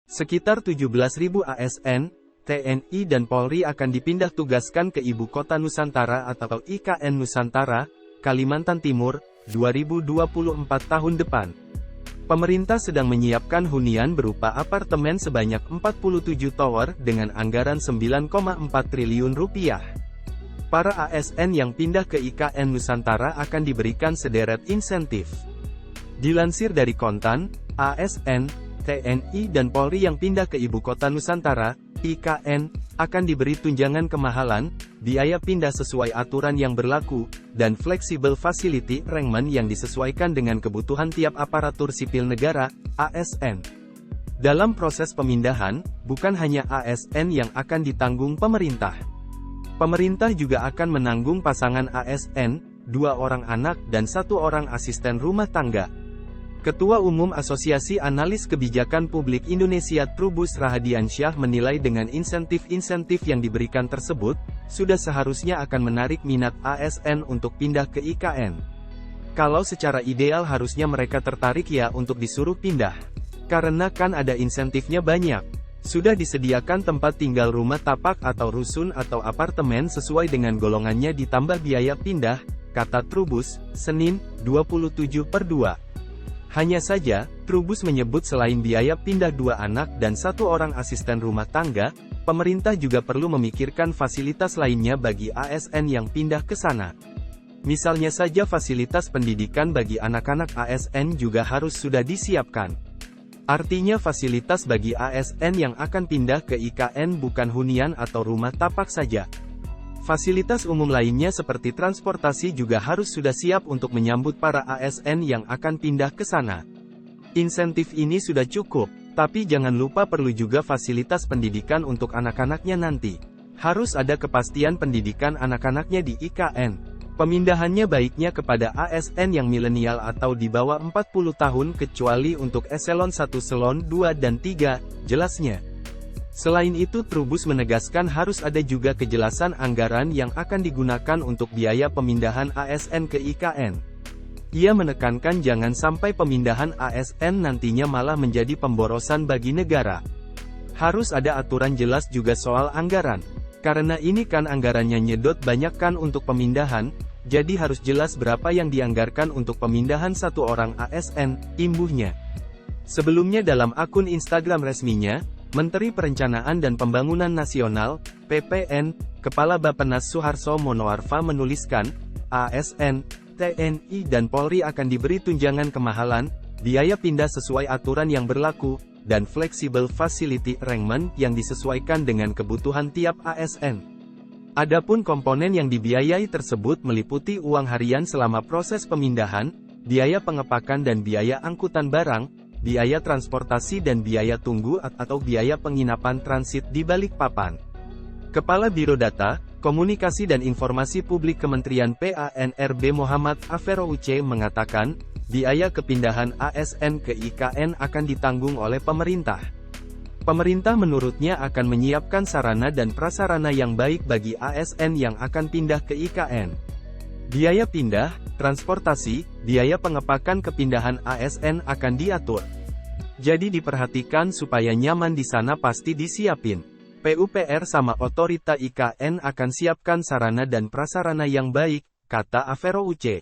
Sekitar 17.000 ASN, TNI dan Polri akan dipindah tugaskan ke Ibu Kota Nusantara atau IKN Nusantara, Kalimantan Timur, 2024 tahun depan. Pemerintah sedang menyiapkan hunian berupa apartemen sebanyak 47 tower dengan anggaran 9,4 triliun rupiah. Para ASN yang pindah ke IKN Nusantara akan diberikan sederet insentif. Dilansir dari Kontan, ASN, TNI dan Polri yang pindah ke Ibu Kota Nusantara, IKN, akan diberi tunjangan kemahalan, biaya pindah sesuai aturan yang berlaku, dan flexible facility arrangement yang disesuaikan dengan kebutuhan tiap aparatur sipil negara, ASN. Dalam proses pemindahan, bukan hanya ASN yang akan ditanggung pemerintah. Pemerintah juga akan menanggung pasangan ASN, 2 orang anak dan 1 orang asisten rumah tangga. Ketua Umum Asosiasi Analis Kebijakan Publik Indonesia Trubus Rahadiansyah menilai dengan insentif-insentif yang diberikan tersebut, sudah seharusnya akan menarik minat ASN untuk pindah ke IKN. Kalau secara ideal harusnya mereka tertarik ya untuk disuruh pindah. Karena kan ada insentifnya banyak. Sudah disediakan tempat tinggal rumah tapak atau rusun atau apartemen sesuai dengan golongannya ditambah biaya pindah, kata Trubus, Senin, 27/2. Hanya saja, Trubus menyebut selain biaya pindah 2 anak dan 1 orang asisten rumah tangga, pemerintah juga perlu memikirkan fasilitas lainnya bagi ASN yang pindah ke sana. Misalnya saja fasilitas pendidikan bagi anak-anak ASN juga harus sudah disiapkan. Artinya fasilitas bagi ASN yang akan pindah ke IKN bukan hunian atau rumah tapak saja. Fasilitas umum lainnya seperti transportasi juga harus sudah siap untuk menyambut para ASN yang akan pindah ke sana. Insentif ini sudah cukup, tapi jangan lupa perlu juga fasilitas pendidikan untuk anak-anaknya nanti. Harus ada kepastian pendidikan anak-anaknya di IKN. Pemindahannya baiknya kepada ASN yang milenial atau di bawah 40 tahun kecuali untuk eselon 1 eselon 2 dan 3, jelasnya. Selain itu Trubus menegaskan harus ada juga kejelasan anggaran yang akan digunakan untuk biaya pemindahan ASN ke IKN. Ia menekankan jangan sampai pemindahan ASN nantinya malah menjadi pemborosan bagi negara. Harus ada aturan jelas juga soal anggaran. Karena ini kan anggarannya nyedot banyak kan untuk pemindahan, jadi harus jelas berapa yang dianggarkan untuk pemindahan 1 orang ASN, imbuhnya. Sebelumnya dalam akun Instagram resminya, Menteri Perencanaan dan Pembangunan Nasional, PPN, Kepala Bappenas Suharso Monoarfa menuliskan, ASN, TNI dan Polri akan diberi tunjangan kemahalan, biaya pindah sesuai aturan yang berlaku, dan flexible facility arrangement yang disesuaikan dengan kebutuhan tiap ASN. Adapun komponen yang dibiayai tersebut meliputi uang harian selama proses pemindahan, biaya pengepakan dan biaya angkutan barang, biaya transportasi dan biaya tunggu atau biaya penginapan transit di Balikpapan. Kepala Biro Data, Komunikasi dan Informasi Publik Kementerian PANRB Muhammad Aferouce mengatakan, biaya kepindahan ASN ke IKN akan ditanggung oleh pemerintah. Pemerintah menurutnya akan menyiapkan sarana dan prasarana yang baik bagi ASN yang akan pindah ke IKN. Biaya pindah, transportasi, biaya pengepakan kepindahan ASN akan diatur. Jadi diperhatikan supaya nyaman di sana pasti disiapin. PUPR sama otorita IKN akan siapkan sarana dan prasarana yang baik, kata Aferouce.